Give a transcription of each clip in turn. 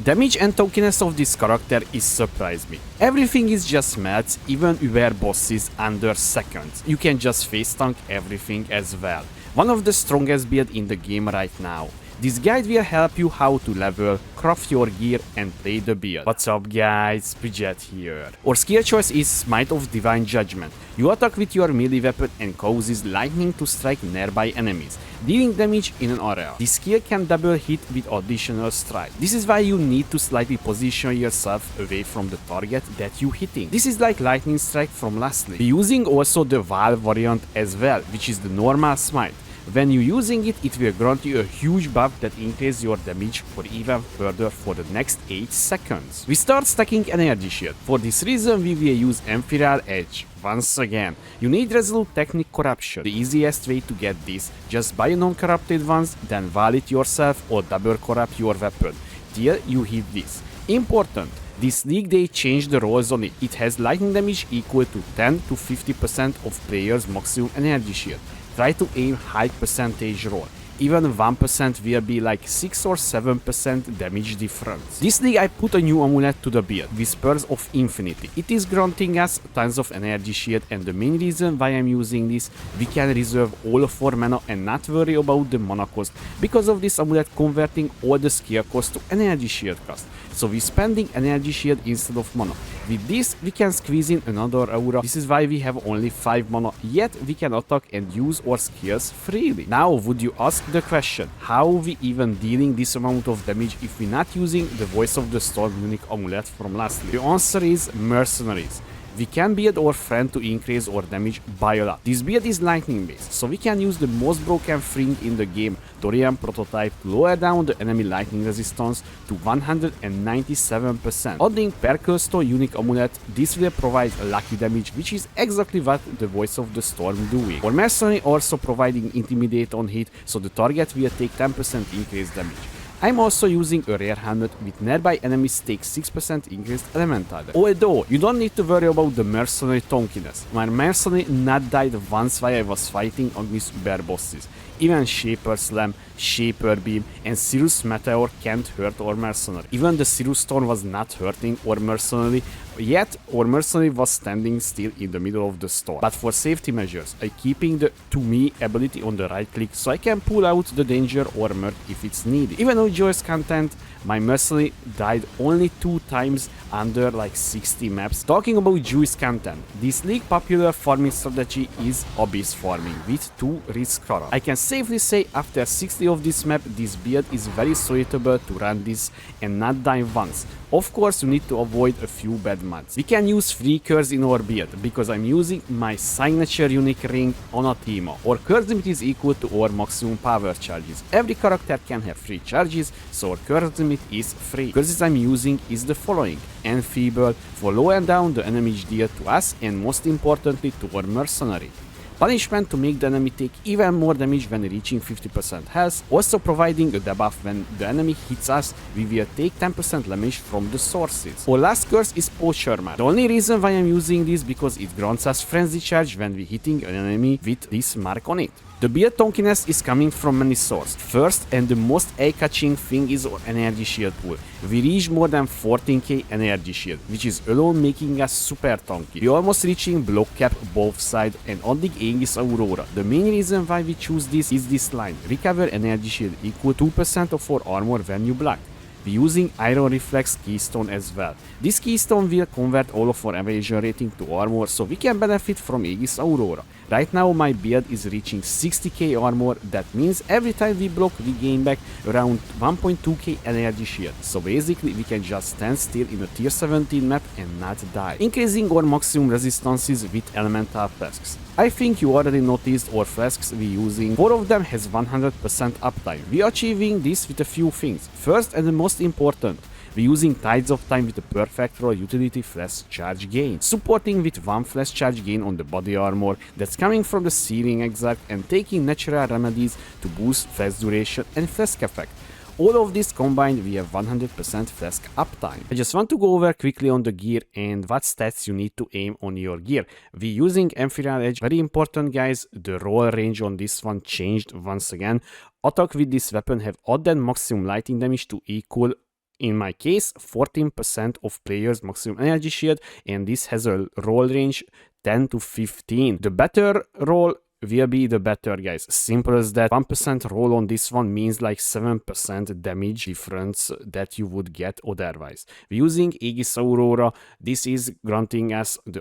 Damage and Tonkiness of this character is surprised me. Everything is just melts, even Uber bosses under seconds. You can just face tank everything as well. One of the strongest build in the game right now. This guide will help you how to level, craft your gear and play the build. What's up guys, Bridget here. Our skill choice is Smite of Divine Judgment. You attack with your melee weapon and causes lightning to strike nearby enemies, dealing damage in an area. This skill can double hit with additional strike. This is why you need to slightly position yourself away from the target that you hitting. This is like lightning strike from lastly. We're using also the Val variant as well, which is the normal smite. When you're using it, it will grant you a huge buff that increases your damage for even further for the next 8 seconds. We start stacking energy shield. For this reason, we will use Imperial Edge. Once again, you need Resolute Technique Corruption. The easiest way to get this, just buy a non-corrupted ones, then val it yourself or double corrupt your weapon till you hit this. Important. This league they changed the roles on it. It has lightning damage equal to 10 to 50% of players' maximum energy shield. Try to aim high percentage roll. Even 1% will be like 6 or 7% damage difference. This league I put a new amulet to the build, Whispers of Infinity. It is granting us tons of energy shield, and the main reason why I'm using this, we can reserve all of our mana and not worry about the mana cost, because of this amulet converting all the skill cost to energy shield cost. So we're spending energy shield instead of mana. With this, we can squeeze in another aura. This is why we have only 5 mana, yet we can attack and use our skills freely. Now, would you ask the question, how are we even dealing this amount of damage if we're not using the Voice of the Storm unique amulet from lastly? The answer is Mercenaries. We can build our friend to increase our damage by a lot. This build is lightning based, so we can use the most broken thing in the game, Dorian prototype, to lower down the enemy lightning resistance to 197%. Adding Perkelstone unique amulet, this will provide lucky damage, which is exactly what the Voice of the Storm doing. Our Mercenary also providing Intimidate on hit, so the target will take 10% increased damage. I'm also using a rare helmet with nearby enemies take 6% increased elemental damage. Although, you don't need to worry about the Mercenary Tonkiness. My Mercenary not died once while I was fighting against Uber bosses. Even Shaper Slam, Shaper Beam and Cirrus Meteor can't hurt our Mercenary. Even the Cirrus Storm was not hurting our Mercenary, yet our Mercenary was standing still in the middle of the storm. But for safety measures, I'm keeping the To Me ability on the right click so I can pull out the danger or murk if it's needed. Even though Joy's content, my Mercenary died only 2 times under like 60 maps. Talking about Jewish content, this league popular farming strategy is Abyss farming with 2 risk color. I can safely say after 60 of this map, this build is very suitable to run this and not die once. Of course, you need to avoid a few bad mods. We can use free curse in our build because I'm using my signature unique ring on Atimo. Our curse limit is equal to our maximum power charges. Every character can have free charges, so our curse limit is free. Curses I'm using is the following: Enfeeble for lowering down the damage deal to us and most importantly to our Mercenary. Punishment to make the enemy take even more damage when reaching 50% health, also providing a debuff when the enemy hits us, we will take 10% damage from the sources. Our last curse is Poacher Mark. The only reason why I'm using this because it grants us frenzy charge when we're hitting an enemy with this mark on it. The build Tonkiness is coming from many sources. First and the most eye-catching thing is our energy shield pool. We reach more than 14k energy shield, which is alone making us super tanky. We're almost reaching block cap both sides and adding Aegis Aurora. The main reason why we choose this is this line: recover energy shield equal 2% of our armor when you block. We're using Iron Reflex Keystone as well. This Keystone will convert all of our evasion rating to armor, so we can benefit from Aegis Aurora. Right now my build is reaching 60k armor, that means every time we block we gain back around 1.2k energy shield. So basically we can just stand still in a tier 17 map and not die. Increasing our maximum resistances with elemental flasks. I think you already noticed our flasks we're using. 4 of them has 100% uptime. We're achieving this with a few things. First and the most important, we're using Tides of Time with the perfect roll utility flask charge gain, supporting with 1 flask charge gain on the body armor that's coming from the Searing Exile and taking natural remedies to boost flask duration and flask effect. All of this combined, we have 100% flask uptime. I just want to go over quickly on the gear and what stats you need to aim on your gear. We're using Imperial Edge, very important guys. The roll range on this one changed once again. Attack with this weapon have added maximum lightning damage to equal in my case 14% of players maximum energy shield, and this has a roll range 10 to 15. The better roll will be the better, guys. Simple as that. 1% roll on this one means like 7% damage difference that you would get otherwise. Using Aegis Aurora, this is granting us the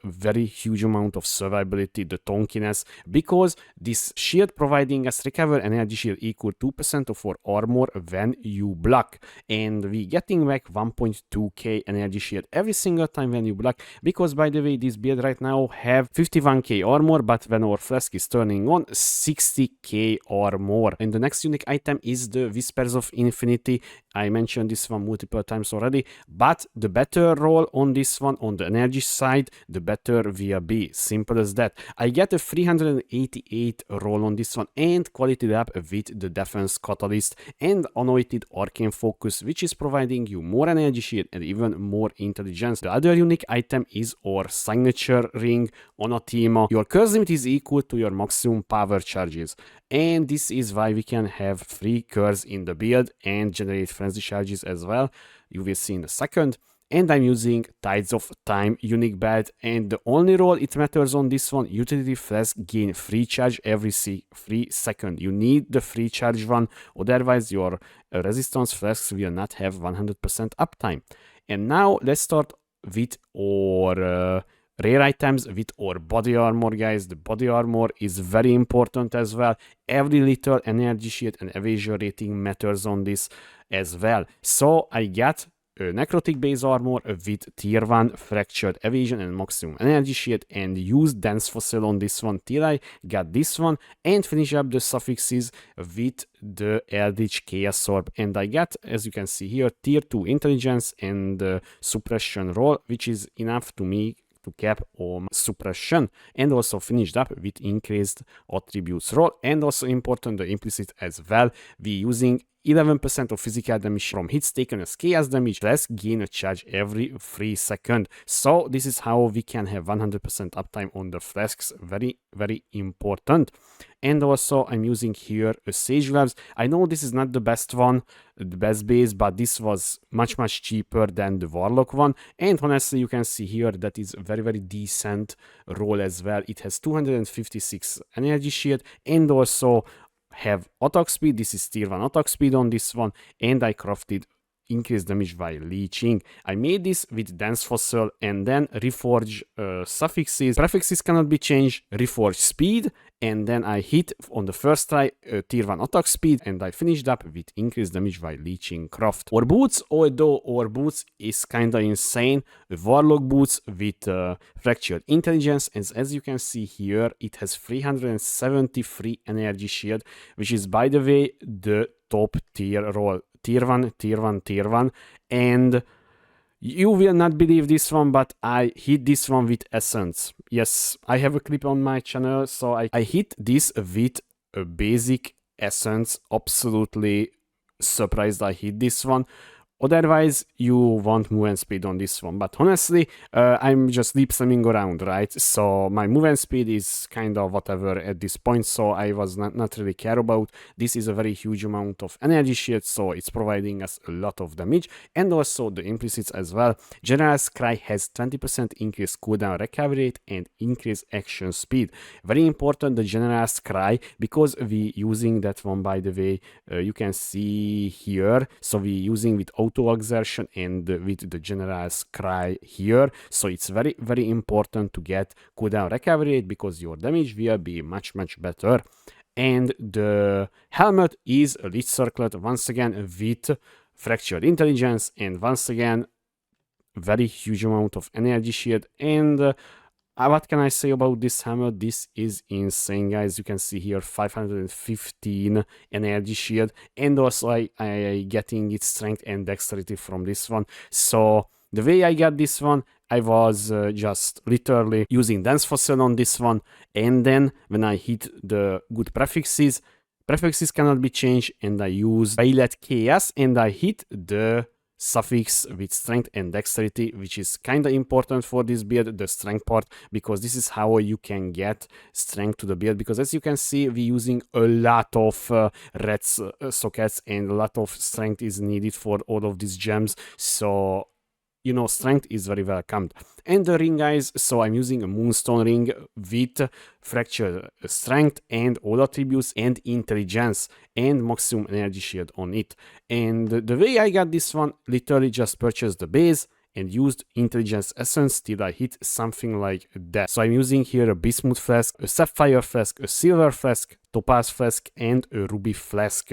very huge amount of survivability, the Tonkiness, because this shield providing us recover energy shield equal 2% of our armor when you block, and we getting back 1.2k energy shield every single time when you block, because by the way this build right now have 51k armor, but when our Flask is turning on 60k or more. And the next unique item is the Whispers of Infinity. I mentioned this one multiple times already, but the better roll on this one, on the energy side, the better will be. Simple as that. I get a 388 roll on this one and qualified up with the Defense Catalyst and Anointed Arcane Focus, which is providing you more energy shield and even more intelligence. The other unique item is our Signature Ring on a team. Your curse limit is equal to your maximum power charges, and this is why we can have free curse in the build and generate frenzy charges as well. You will see in a second. And I'm using Tides of Time unique belt, and the only role it matters on this one, utility flask gain free charge every 3 seconds. You need the free charge one, otherwise your resistance flasks will not have 100% uptime. And now let's start with our rare items, with our body armor, guys. The body armor is very important as well. Every little energy shield and evasion rating matters on this as well. So I got necrotic base armor with tier 1 fractured evasion and maximum energy shield, and used dense fossil on this one till I got this one, and finish up the suffixes with the Eldritch Chaos Orb, and I got, as you can see here, tier 2 intelligence and suppression roll, which is enough to me to cap on suppression, and also finished up with increased attributes roll, and also important, the implicit as well. We using 11% of physical damage from hits taken as chaos damage, less gain a charge every 3 seconds. So this is how we can have 100% uptime on the Flasks. Very, very important. And also I'm using here a Sage Gloves. I know this is not the best one, the best base, but this was much cheaper than the Warlock one. And honestly, you can see here that is very, very decent roll as well. It has 256 energy shield, and also have attack speed. This is tier 1 attack speed on this one, and I crafted increased damage while leeching. I made this with dense fossil and then reforge suffixes. Prefixes cannot be changed. Reforge speed, and then I hit on the first try tier 1 attack speed, and I finished up with increased damage while leeching craft. Our boots, although our boots is kinda insane, Warlock boots with fractured intelligence, and as you can see here, it has 373 energy shield, which is, by the way, the top tier roll. Tier 1, tier 1, tier 1, and you will not believe this one, but I hit this one with Essence. Yes, I have a clip on my channel, so I hit this with a basic Essence. Absolutely surprised I hit this one. Otherwise, you want movement speed on this one, but honestly, I'm just deep slamming around, right? So my movement speed is kind of whatever at this point, so I was not really care about. This is a very huge amount of energy shield, so it's providing us a lot of damage, and also the implicits as well. General's Cry has 20% increased cooldown recovery rate and increased action speed. Very important, the General's Cry, because we using that one, by the way, you can see here, so we using with auto exertion and with the General's Cry here, so it's very, very important to get cooldown recovery rate, because your damage will be much better. And the helmet is a Lich Circlet, once again with fractured intelligence, and once again very huge amount of energy shield. And what can I say about this helmet? This is insane, guys. You can see here 515 energy shield, and also I getting its strength and dexterity from this one. So the way I got this one, I was just literally using dense fossil on this one, and then when I hit the good prefixes cannot be changed, and I use Violet Chaos, and I hit the suffix with strength and dexterity, which is kind of important for this build, the strength part, because this is how you can get strength to the build, because as you can see, we're using a lot of red sockets and a lot of strength is needed for all of these gems. So you know, strength is very welcomed. And the ring, guys, so I'm using a moonstone ring with fracture strength and all attributes and intelligence and maximum energy shield on it. And the way I got this one, literally just purchased the base and used intelligence essence till I hit something like that. So I'm using here a bismuth flask, a sapphire flask, a silver flask, topaz flask, and a ruby flask.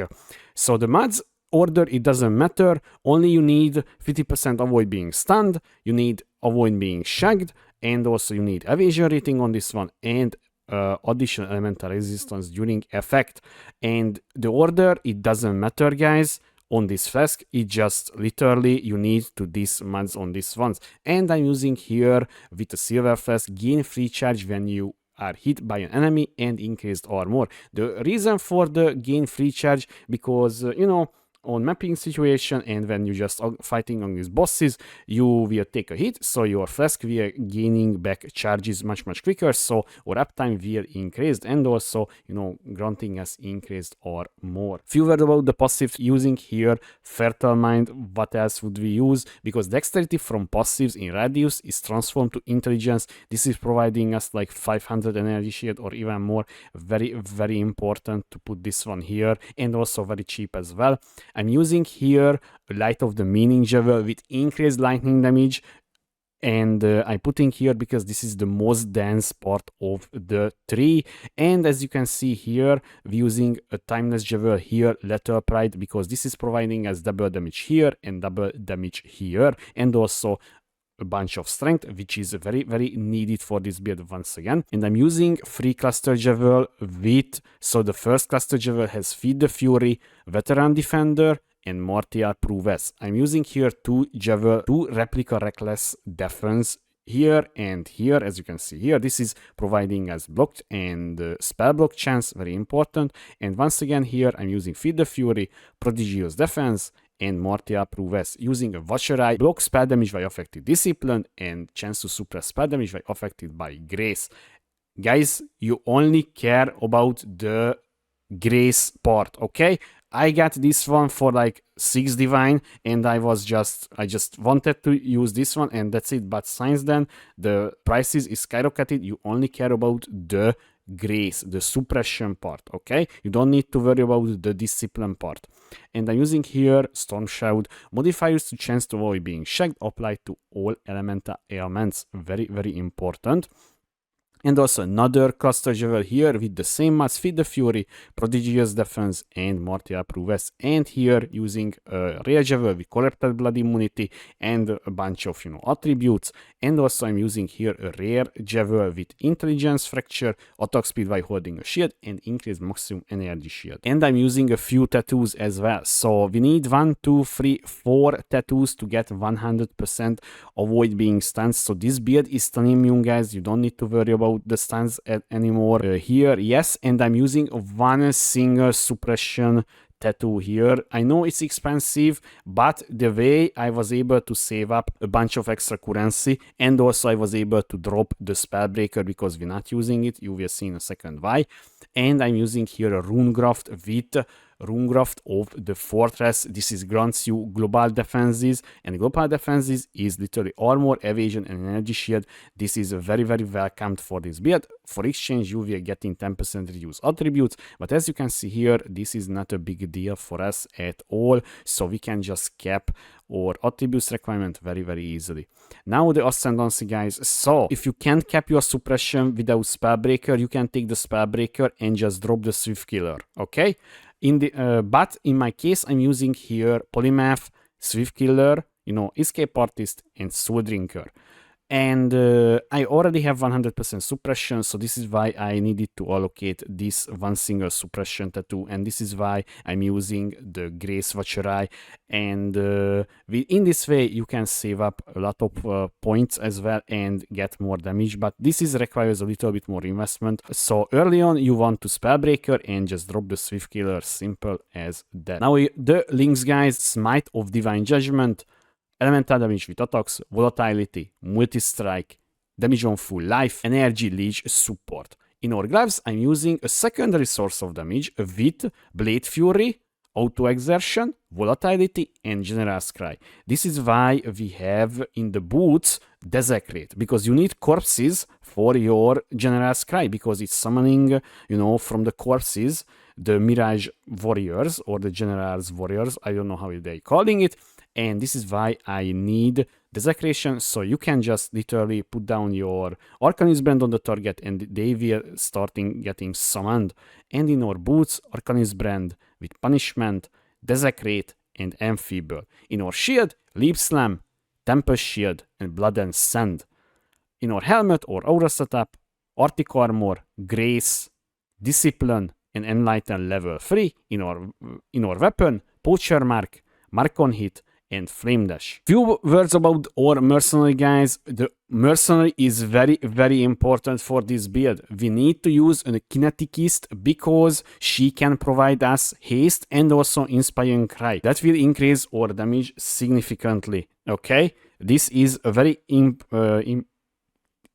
So the mods order, it doesn't matter, only you need 50% avoid being stunned, you need avoid being shagged, and also you need evasion rating on this one, and additional elemental resistance during effect. And the order, it doesn't matter, guys, on this flask, it just literally you need to these mods on these ones. And I'm using here with a silver flask, gain free charge when you are hit by an enemy and increased armor. The reason for the gain free charge, because you know, on mapping situation and when you just fighting on these bosses, you will take a hit, so your flask will gaining back charges much quicker, so our uptime will increased, and also, you know, granting us increased or more. Few words about the passive using here. Fertile Mind, what else would we use? Because dexterity from passives in radius is transformed to intelligence. This is providing us like 500 energy shield or even more. Very important to put this one here, and also very cheap as well. I'm using here Light of the Meaning Javel with increased lightning damage, and I'm putting here because this is the most dense part of the tree. And as you can see here, we're using a Timeless Javel here, Letter Pride, because this is providing us double damage here and double damage here, and also a bunch of strength, which is very needed for this build once again. And I'm using 3 cluster javel with, so the first cluster javel has Feed the Fury, Veteran Defender, and Martial Prowess. I'm using here 2 javel, 2 replica reckless defense here and here. As you can see here, this is providing us blocked and spell block chance, very important. And once again here, I'm using Feed the Fury, Prodigious Defense, and Martial Prowess, using a Watcher Eye, block spell damage by affected discipline, and chance to suppress spell damage by affected by grace. Guys, you only care about the grace part, okay? I got this one for like 6 divine, and I just wanted to use this one, and that's it. But since then, the prices is skyrocketed. You only care about the grace, the suppression part, okay? You don't need to worry about the discipline part. And I'm using here Storm Shroud, modifiers to chance to avoid being shagged, applied to all elemental ailments, very important. And also another cluster javel here with the same mods, Feed the Fury, Prodigious Defense, and Martial Prowess. And here using a rare javel with Corrupted Blood immunity and a bunch of, you know, attributes. And also I'm using here a rare javel with Intelligence Fracture, attack speed by holding a shield, and increased maximum energy shield. And I'm using a few tattoos as well. So we need 1, 2, 3, 4 tattoos to get 100% avoid being stunned. So this build is stun immune, guys. You don't need to worry about the stuns anymore here. Yes, and I'm using one single suppression tattoo here. I know it's expensive, but the way I was able to save up a bunch of extra currency, and also I was able to drop the Spellbreaker because we're not using it. You will see in a second why. And I'm using here a Runegraft with Runegraft of the Fortress. This is grants you global defenses, and global defenses is literally armor, evasion, and energy shield. This is very welcomed for this build. For exchange, you will getting 10% reduced attributes, but as you can see here, this is not a big deal for us at all, so we can just cap our attributes requirement very easily. Now the Ascendancy, guys. So if you can't cap your suppression without Spellbreaker, you can take the Spellbreaker and just drop the Swift Killer, okay? But in my case, I'm using here Polymath, Swift Killer, you know, Escape Artist, and Soul Drinker. And I already have 100% suppression, so this is why I needed to allocate this one single suppression tattoo, and this is why I'm using the Grace Watcher Eye. And in this way you can save up a lot of points as well and get more damage, but this requires a little bit more investment. So early on you want to Spellbreaker and just drop the Swift Killer, simple as that. Now the links, guys: Smite of Divine Judgment, elemental damage with attacks, volatility, multi-strike, damage on full life, energy leech support. In our gloves, I'm using a secondary source of damage with Blade Fury, Auto Exertion, Volatility, and General Scry. This is why we have in the boots Desecrate, because you need corpses for your General Scry, because it's summoning, you know, from the corpses the Mirage Warriors or the General's Warriors. I don't know how they're calling it. And this is why I need Desecration, so you can just literally put down your Arcanist Brand on the target and they will starting getting summoned. And in our boots, Arcanist Brand with Punishment, Desecrate, and Enfeeble. In our shield, Leap Slam, Tempest Shield, and Blood and Sand. In our helmet or aura setup, Arctic Armor, Grace, Discipline, and Enlighten level 3. In our weapon, Poacher Mark, Mark on Hit, and Flame Dash. Few words about our Mercenary, guys. The Mercenary is very, very important for this build. We need to use a Kineticist because she can provide us haste and also Inspiring Cry. That will increase our damage significantly, okay? This is a very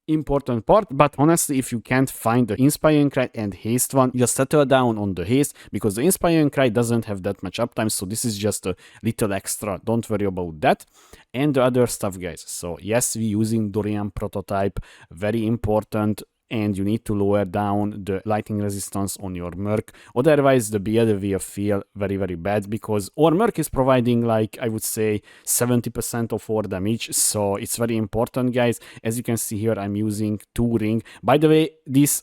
important part, but honestly, if you can't find the Inspiring Cry and haste one, just settle down on the haste, because the Inspiring Cry doesn't have that much uptime, so this is just a little extra. Don't worry about that. And the other stuff, guys. So yes, we're using Dorian prototype, very important, and you need to lower down the lightning resistance on your Merc. Otherwise, the build will feel very, very bad, because our Merc is providing, like, I would say 70% of our damage. So it's very important, guys. As you can see here, I'm using 2 ring. By the way,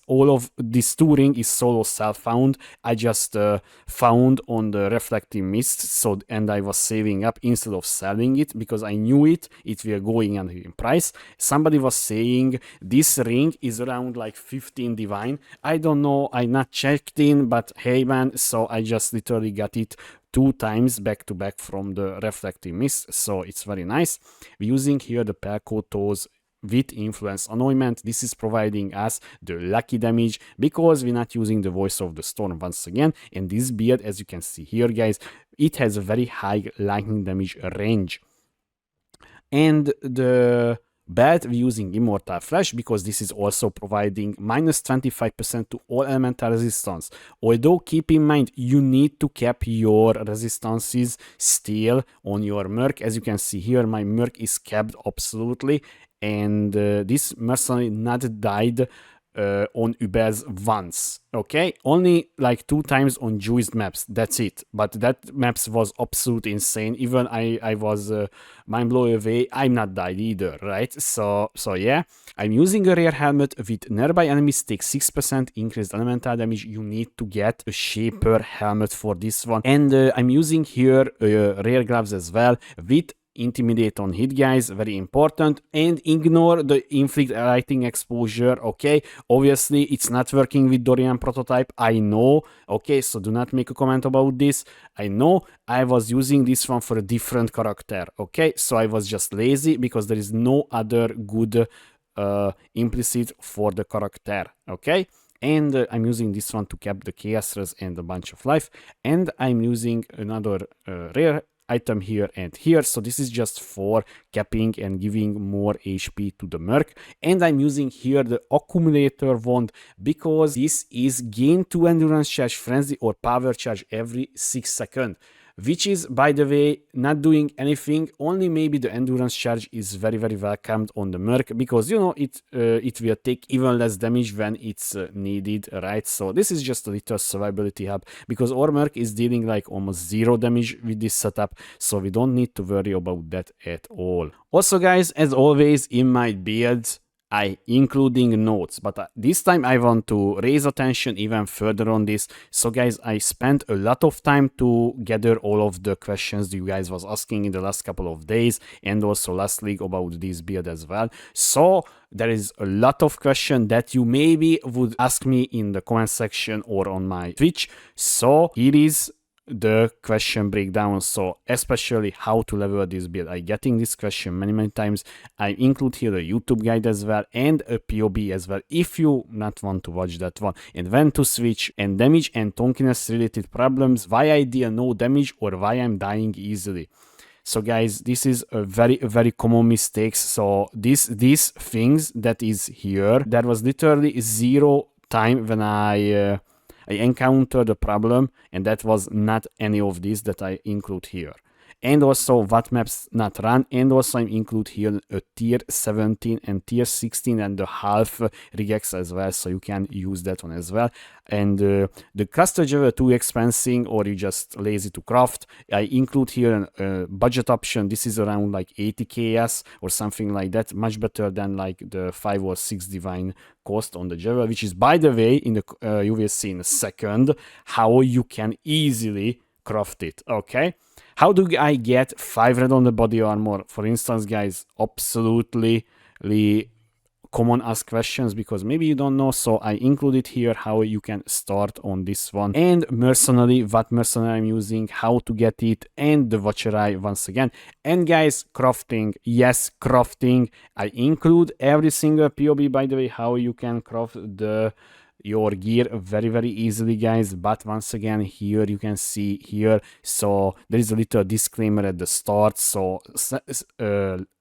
all of this 2 ring is solo self-found. I just found on the Reflecting Mist, so, and I was saving up instead of selling it, because I knew it will going under in price. Somebody was saying this ring is around like 15 divine. I don't know, I not checked in, but hey man, so I just literally got it 2 times back to back from the Reflecting Mist, so it's very nice. We're using here the Pelco Toes with Influence Anointment. This is providing us the lucky damage because we're not using the Voice of the Storm once again. And this build, as you can see here, guys, it has a very high lightning damage range. And the bad, we're using Immortal Flash because this is also providing minus 25% to all elemental resistance. Although keep in mind, you need to cap your resistances still on your Merc. As you can see here, my Merc is capped absolutely, and this Mercenary not died on Ubez once, okay? Only like 2 times on juiced maps, that's it. But that maps was absolutely insane. Even I was mind blown away. I'm not died either, right? So yeah, I'm using a rare helmet with nearby enemies take 6% increased elemental damage. You need to get a Shaper helmet for this one. And I'm using here rare gloves as well with Intimidate on hit, guys, very important. And ignore the Inflict Lightning Exposure, okay? Obviously, it's not working with Dorian prototype, I know, okay? So do not make a comment about this. I know I was using this one for a different character, okay? So I was just lazy because there is no other good implicit for the character, okay? And I'm using this one to cap the Chaos Res and a bunch of life. And I'm using another rare item here and here, so this is just for capping and giving more HP to the Merc. And I'm using here the Accumulator Wand because this is gain 2 endurance charge frenzy or power charge every 6 seconds, which is, by the way, not doing anything. Only maybe the endurance charge is very, very welcomed on the Merc because, you know, it will take even less damage when it's needed, right? So this is just a little survivability hub because our Merc is dealing like almost 0 damage with this setup, so we don't need to worry about that at all. Also, guys, as always in my builds, including notes, but this time I want to raise attention even further on this. So guys, I spent a lot of time to gather all of the questions you guys was asking in the last couple of days and also last week about this build as well. So there is a lot of questions that you maybe would ask me in the comment section or on my Twitch. So here is the question breakdown, so especially how to level this build. I getting this question many times. I include here a YouTube guide as well and a POB as well if you not want to watch that one, and when to switch, and damage and Tonkiness related problems, why I deal no damage or why I'm dying easily. So guys, this is a very common mistakes. So these things that is here, there was literally 0 time when I encountered a problem, and that was not any of these that I include here. And also what maps not run, and also I include here a tier 17 and tier 16 and the half regex as well, so you can use that one as well. And the caster jewel too expensive, or you just lazy to craft, I include here a budget option. This is around like 80 ks or something like that, much better than like the 5 or 6 divine cost on the jewel, which is, by the way, in the you will see in a second how you can easily craft it. Okay, how do I get 5 red on the body armor? For instance, guys, absolutely common ask questions, because maybe you don't know, so I included here how you can start on this one. And mercenary, what mercenary I'm using, how to get it, and the watcher eye once again. And guys, crafting, yes, crafting, I include every single POB, by the way, how you can craft your gear very easily, guys. But once again, here you can see here, so there is a little disclaimer at the start. So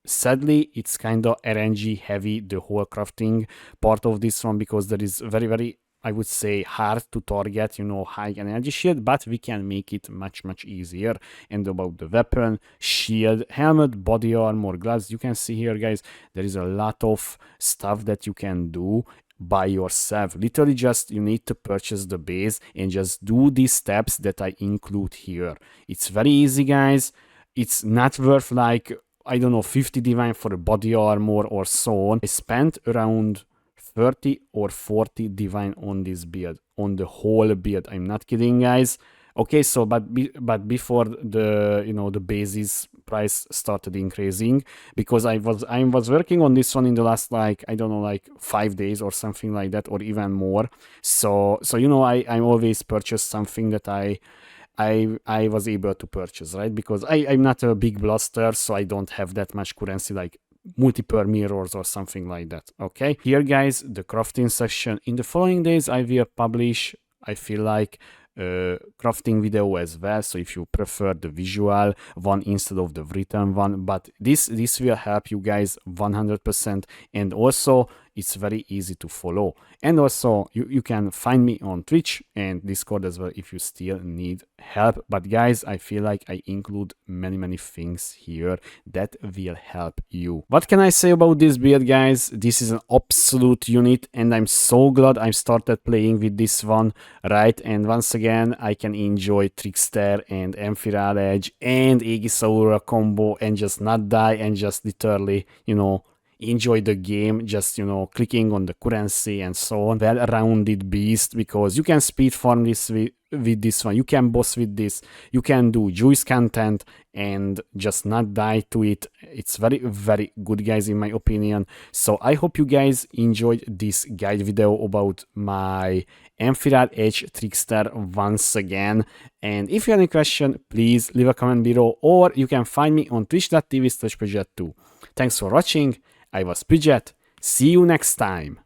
sadly, it's kind of RNG heavy, the whole crafting part of this one, because there is very, I would say, hard to target, you know, high energy shield, but we can make it much easier. And about the weapon, shield, helmet, body armor, gloves, you can see here, guys, there is a lot of stuff that you can do by yourself. Literally, just you need to purchase the base and just do these steps that I include here. It's very easy, guys. It's not worth like, I don't know, 50 divine for a body armor or so on. I spent around 30 or 40 divine on this build, on the whole build. I'm not kidding, guys. Okay, so but before the, you know, the basis price started increasing, because I was working on this one in the last, like, I don't know, like 5 days or something like that, or even more. So you know, I always purchase something that I was able to purchase, right? Because I'm not a big blaster, so I don't have that much currency like multiple mirrors or something like that. Okay, here, guys, the crafting session. In the following days I will publish, I feel like, crafting video as well, so if you prefer the visual one instead of the written one, but this will help you guys 100%. And also it's very easy to follow. And also you can find me on Twitch and Discord as well if you still need help. But guys, I feel like I include many things here that will help you. What can I say about this build, guys? This is an absolute unit, and I'm so glad I started playing with this one, right? And once again, I can enjoy Trickster and Emerald Edge and Aegis Aurora combo and just not die and just literally, you know, enjoy the game, just, you know, clicking on the currency and so on. Well-rounded beast, because you can speed farm this with this one, you can boss with this, you can do juice content and just not die to it. It's very good, guys, in my opinion. So I hope you guys enjoyed this guide video about my Emerald Edge Trickster once again. And if you have any question, please leave a comment below, or you can find me on twitch.tv/Pidget2. Thanks for watching. I was Pidget. See you next time.